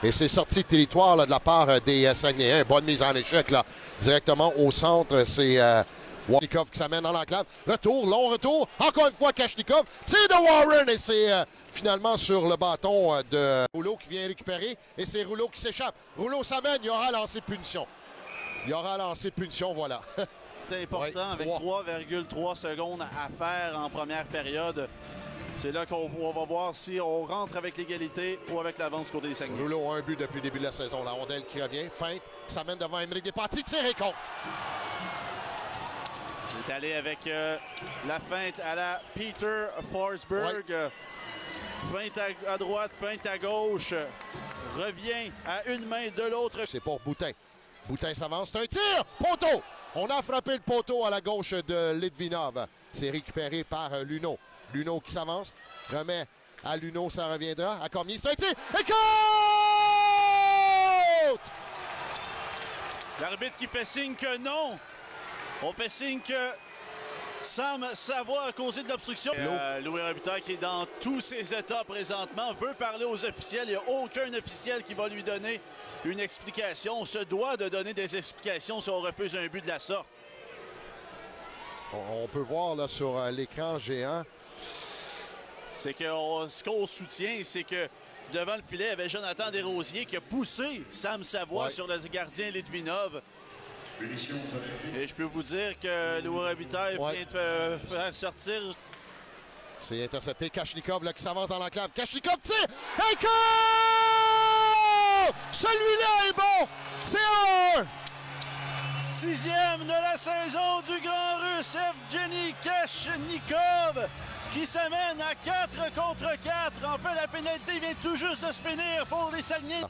Et c'est sorti de territoire là, de la part des Saguenayens. Bonne mise en échec là, directement au centre. C'est Kashnikov qui s'amène dans l'enclave. Retour, long retour. Encore une fois, Kashnikov. C'est de Warren et c'est finalement sur le bâton de Rouleau qui vient récupérer. Et c'est Rouleau qui s'échappe. Rouleau s'amène. Il y aura lancé punition. Il y aura lancé punition, voilà. C'est important avec 3,3 secondes à faire en première période. C'est là qu'on va voir si on rentre avec l'égalité ou avec l'avance du côté des Saguenay. Rouleau a un but depuis le début de la saison. La rondelle qui revient, feinte, s'amène devant Émeric Despatie, tire et compte. Il est allé avec la feinte à la Peter Forsberg. Feinte à droite, feinte à gauche. Revient à une main de l'autre. C'est pour Boutin. Boutin s'avance, c'est un tir! Poteau! On a frappé le poteau à la gauche de Litvinov. C'est récupéré par Luneau. Luneau qui s'avance, remet à Luneau, ça reviendra. À Cormier, c'est un tir! Et compte! L'arbitre qui fait signe que non. On fait signe que Sam Savoie a causé de l'obstruction. Louis Robitaille qui est dans tous ses états présentement veut parler aux officiels. Il n'y a aucun officiel qui va lui donner une explication. On se doit de donner des explications si on refuse un but de la sorte. On peut voir là, sur l'écran géant. C'est que ce qu'on soutient, c'est que devant le filet, il y avait Jonathan Desrosiers qui a poussé Sam Savoie sur le gardien Litvinov. Et je peux vous dire que Louis Robitaille vient de faire sortir. C'est intercepté. Kashnikov là, qui s'avance dans l'enclave. Kashnikov tire! Et goal! Celui-là est bon! C'est un! 6e de la saison du Grand Russe Evgeny Kashnikov qui s'amène à 4 contre 4. En fait, la pénalité vient tout juste de se finir pour les Saguenay.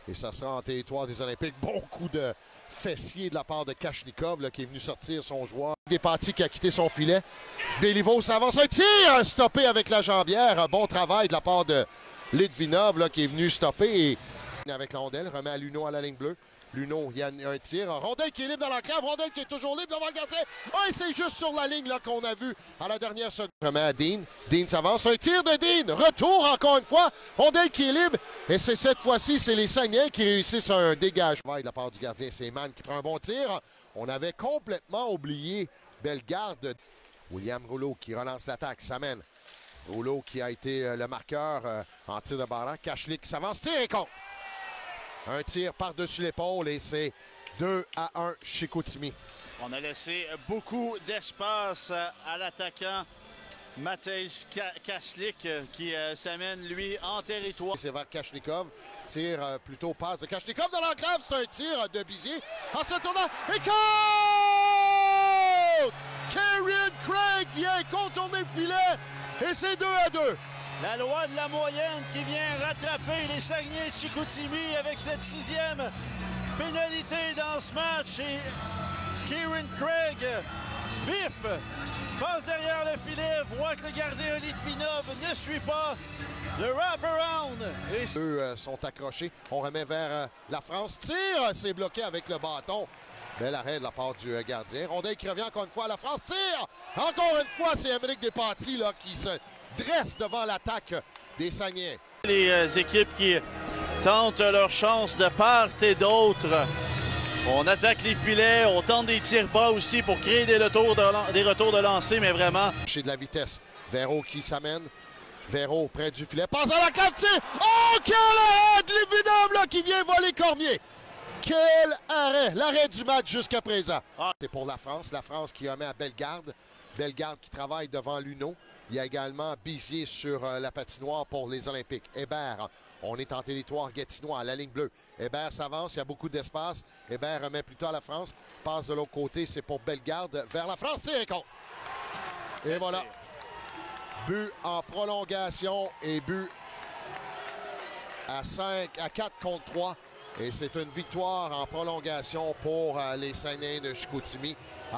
Et ça sera en territoire des Olympiques. Bon coup de fessier de la part de Kashnikov là, qui est venu sortir son joueur. Despatie qui a quitté son filet. Béliveau s'avance. Un tir stoppé avec la jambière. Un bon travail de la part de Litvinov là, qui est venu stopper. Et avec la rondelle, remet à Luneau à la ligne bleue. Luneau, il y a un tir. Rondelle qui est libre dans l'enclave. Rondelle qui est toujours libre devant le gardien. Et c'est juste sur la ligne là, qu'on a vu à la dernière seconde. Remet à Dean. Dean s'avance. Un tir de Dean. Retour encore une fois. Rondelle qui est libre. Et c'est cette fois-ci, c'est les Saguenayens qui réussissent un dégagement de la part du gardien. C'est Mann qui prend un bon tir. On avait complètement oublié Bellegarde. William Rouleau qui relance l'attaque. S'amène. Rouleau qui a été le marqueur en tir de barrage. Kashlik qui s'avance. Tir et compte. Un tir par-dessus l'épaule et c'est 2-1 chez Chicoutimi. On a laissé beaucoup d'espace à l'attaquant Matej Kashlik qui s'amène, lui, en territoire. C'est vers Kashnikov. Tir plutôt passe de Kashnikov dans l'enclave. C'est un tir de Bizier. En se tournant. Et compte! Kieran Craig vient contourner le filet. Et c'est 2-2. La loi de la moyenne qui vient rattraper les Saguenay de Chicoutimi avec cette 6e pénalité dans ce match. Et Kieran Craig, vif, passe derrière le filet, voit que le gardien Litvinov ne suit pas le wraparound. Eux sont accrochés. On remet vers la France. Tire, c'est bloqué avec le bâton. Bel arrêt de la part du gardien. Rondelle qui revient encore une fois à la France. Tire! Encore une fois, c'est Émeric Despatie là, qui se dresse devant l'attaque des Saguenayens. Les équipes qui tentent leur chance de part et d'autre. On attaque les filets, on tente des tirs bas aussi pour créer des retours de lancer, mais vraiment. Chez de la vitesse. Véro qui s'amène. Véro près du filet. Passe à la cave, tire! Oh, quel arrêt de Litvinov là, qui vient voler Cormier! Quel arrêt! L'arrêt du match jusqu'à présent. C'est pour la France qui remet à Bellegarde. Bellegarde qui travaille devant Luneau. Il y a également Bizier sur la patinoire pour les Olympiques. Hébert, on est en territoire gatinois à la ligne bleue. Hébert s'avance, il y a beaucoup d'espace. Hébert remet plutôt à la France. Passe de l'autre côté, c'est pour Bellegarde vers la France. Tire et compte. Et voilà. But en prolongation et but à 4 contre 3. Et c'est une victoire en prolongation pour les Saguenayens de Chicoutimi.